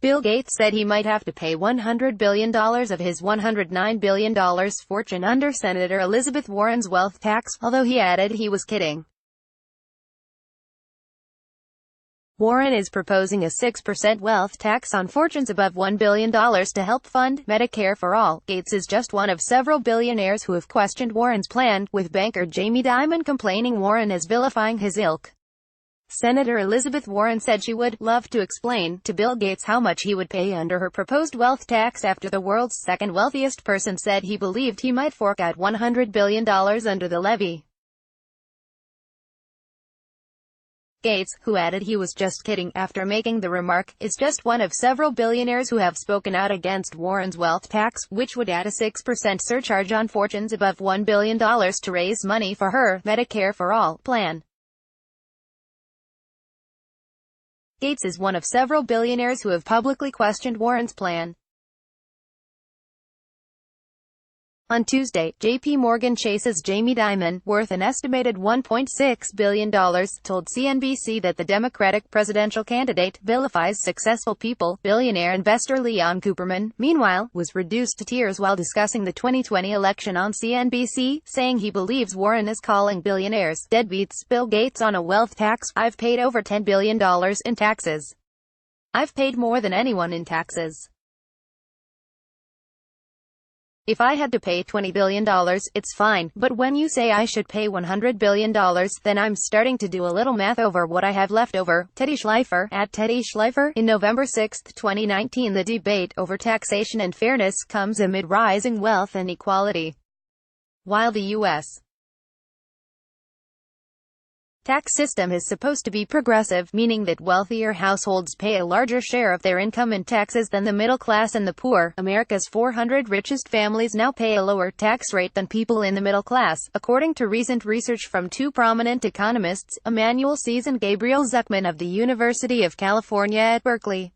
Bill Gates said he might have to pay $100 billion of his $109 billion fortune under Senator Elizabeth Warren's wealth tax, although he added he was kidding. Warren is proposing a 6% wealth tax on fortunes above $1 billion to help fund Medicare for all. Gates is just one of several billionaires who have questioned Warren's plan, with banker Jamie Dimon complaining Warren is vilifying his ilk. Senator Elizabeth Warren said she would love to explain to Bill Gates how much he would pay under her proposed wealth tax after the world's second wealthiest person said he believed he might fork out $100 billion under the levy. Gates, who added he was just kidding after making the remark, is just one of several billionaires who have spoken out against Warren's wealth tax, which would add a 6% surcharge on fortunes above $1 billion to raise money for her Medicare for All plan. Gates is one of several billionaires who have publicly questioned Warren's plan. On Tuesday, J.P. Morgan Chase's Jamie Dimon, worth an estimated $1.6 billion, told CNBC that the Democratic presidential candidate vilifies successful people. Billionaire investor Leon Cooperman, meanwhile, was reduced to tears while discussing the 2020 election on CNBC, saying he believes Warren is calling billionaires deadbeats. Bill Gates on a wealth tax. I've paid over $10 billion in taxes. I've paid more than anyone in taxes. If I had to pay $20 billion, it's fine, but when you say I should pay $100 billion, then I'm starting to do a little math over what I have left over. Teddy Schleifer, at Teddy Schleifer. In November 6, 2019, the debate over taxation and fairness comes amid rising wealth inequality. While the U.S. tax system is supposed to be progressive, meaning that wealthier households pay a larger share of their income in taxes than the middle class and the poor, America's 400 richest families now pay a lower tax rate than people in the middle class, according to recent research from two prominent economists, Emanuel Sees and Gabriel Zuckman of the University of California at Berkeley.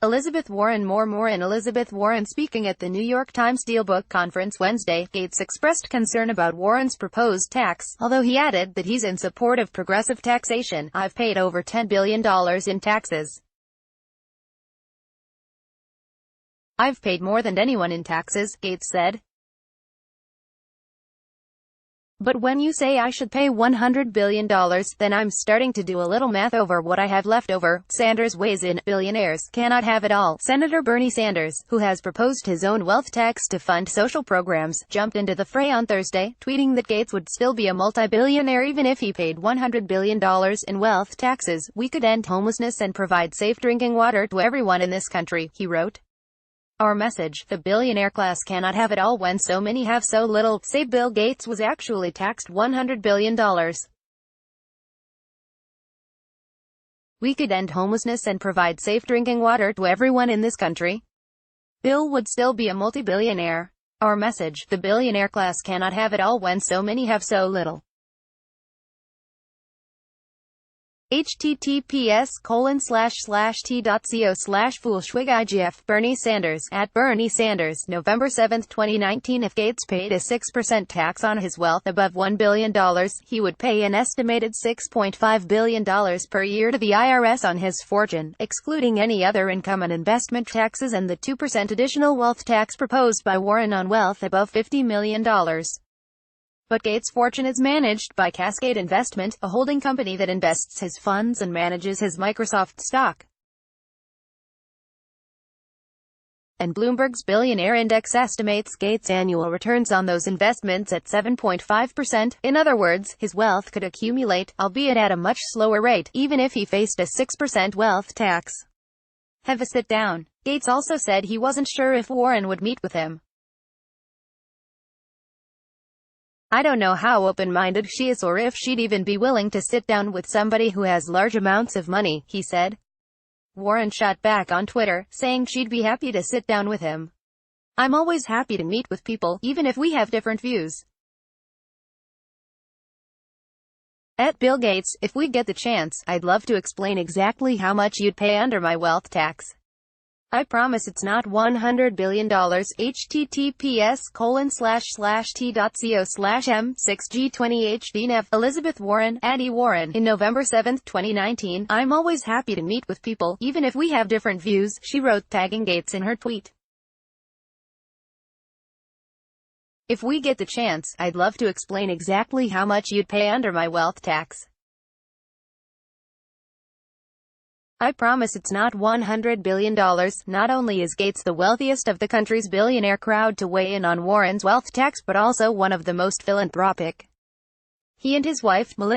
Elizabeth Warren. More and Elizabeth Warren speaking at the New York Times Dealbook Conference Wednesday. Gates expressed concern about Warren's proposed tax, although he added that he's in support of progressive taxation. I've paid over $10 billion in taxes. I've paid more than anyone in taxes, Gates said. But when you say I should pay $100 billion, then I'm starting to do a little math over what I have left over. Sanders weighs in. Billionaires cannot have it all. Senator Bernie Sanders, who has proposed his own wealth tax to fund social programs, jumped into the fray on Thursday, tweeting that Gates would still be a multi-billionaire even if he paid $100 billion in wealth taxes. We could end homelessness and provide safe drinking water to everyone in this country, he wrote. Our message: the billionaire class cannot have it all when so many have so little. Say Bill Gates was actually taxed $100 billion. We could end homelessness and provide safe drinking water to everyone in this country. Bill would still be a multi-billionaire. Our message: the billionaire class cannot have it all when so many have so little. https://t.co/Fuhlschwigigf. Bernie Sanders, at Bernie Sanders, November 7, 2019. If Gates paid a 6% tax on his wealth above $1 billion, he would pay an estimated $6.5 billion per year to the IRS on his fortune, excluding any other income and investment taxes and the 2% additional wealth tax proposed by Warren on wealth above $50 million. But Gates' fortune is managed by Cascade Investment, a holding company that invests his funds and manages his Microsoft stock. And Bloomberg's Billionaire Index estimates Gates' annual returns on those investments at 7.5%. In other words, his wealth could accumulate, albeit at a much slower rate, even if he faced a 6% wealth tax. Have a sit down. Gates also said he wasn't sure if Warren would meet with him. I don't know how open-minded she is or if she'd even be willing to sit down with somebody who has large amounts of money, he said. Warren shot back on Twitter, saying she'd be happy to sit down with him. I'm always happy to meet with people, even if we have different views. At Bill Gates, if we get the chance, I'd love to explain exactly how much you'd pay under my wealth tax. I promise it's not $100 billion. https://t.co/m6g20hd Elizabeth Warren, Addie Warren, in November 7, 2019. I'm always happy to meet with people, even if we have different views, she wrote, tagging Gates in her tweet. If we get the chance, I'd love to explain exactly how much you'd pay under my wealth tax. I promise it's not $100 billion. Not only is Gates the wealthiest of the country's billionaire crowd to weigh in on Warren's wealth tax, but also one of the most philanthropic. He and his wife, Melinda,